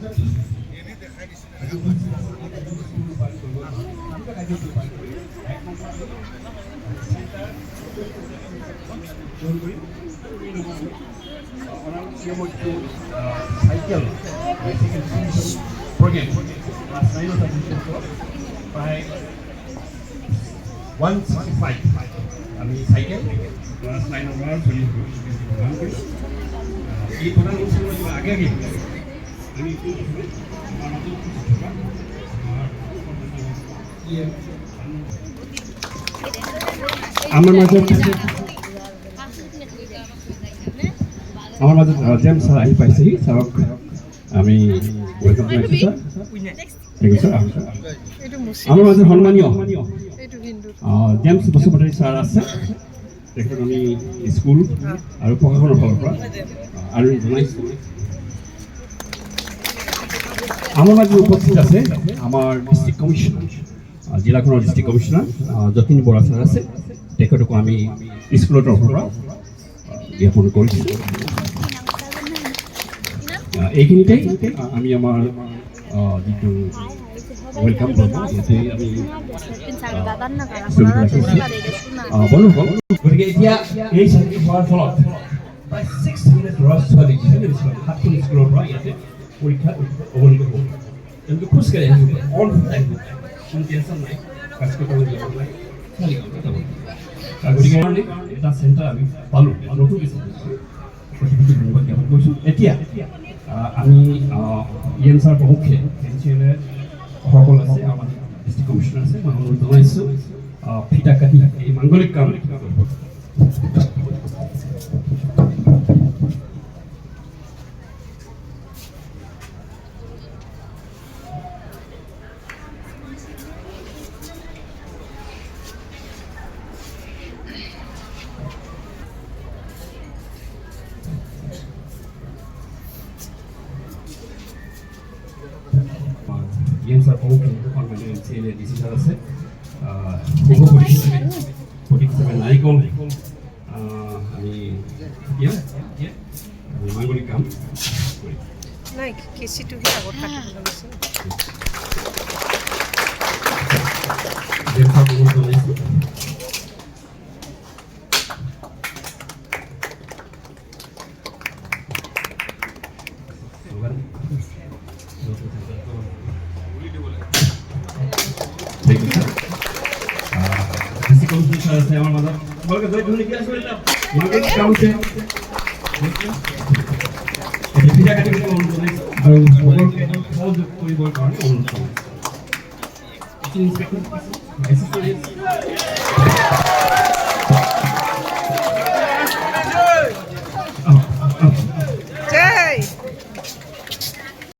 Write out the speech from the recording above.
cycle program class 9 of by 165 আমি cycle class 9 নম্বর প্রদান করি এই প্রধান অনুষ্ঠান আগে আগে আমি আমার মাঝে জেমস স্যার আহি পাইছেহি স্যারক আমি ওয়েলকাম জনাইছোঁ স্যাৰ ঠিক আছে আমাৰ মাজত সন্মানীয় জেমছ বসুমতাৰী ছাৰ আছে তেখেতক আমি স্কুল আৰু প্ৰশাসনৰ ফালৰ পৰা আৰু জনাইছোঁ আমাৰ মাজত উপস্থিত আছে আমাৰ ডিষ্ট্ৰিক্ট কমিশ্যনাৰ জিলাখনৰ district commissioner Jatin Bora sir আছে তেখেতকো আমি স্কুলৰ তৰফৰ পৰা জ্ঞাপন কৰিছোঁ এইখিনিতে আমি আমাৰ যিটো ওয়েলকাম কৰবো ইয়াতে আমি বলো গতিকে এতিয়া এই চাকৰি হোৱাৰ ফলত প্ৰায় 600 ল'ৰা ছোৱালী সাতখন স্কুলৰ পৰা ইয়াতে পৰীক্ষাত অৱনীত হ'ব তেওঁলোকে খোজকাঢ়ি আহিব অল টাইম কোনো টেনশ্যন নাই কাজ কৰিব যাব নাই খালি গতিকে এটা চেণ্টাৰ আমি পালোঁ নতুন ধন্যবাদ জ্ঞাপন কৰিছোঁ এতিয়া আমি ইএম ছাৰ প্ৰমুখে এনচিএলে সকল আছে আমাৰ ডিষ্ট্ৰিক্ট কমিশ্যনাৰ আছে মই অনুৰোধ জনাইছোঁ ফিটা কাটি এই মাংগলিক কাম ইএম ছাৰ প্ৰমুখে এনচিএলে ডিচি ছাৰ আছে শুভ প্ৰতীক হিচাপে নাৰিকল আমি মাংগলিক কাম কৰিম নাই কেঁচিটোহে আগত কাটিব লাগিছিল আমার মাথা বলকে দুই ধরে কি আসলে না মাকে কাউছে এই ভিডিও কাটি করে অনুরোধ করি আর সকলকে সহযোগ করিবার কারণে অনুরোধ করি ইনস্পেক্টর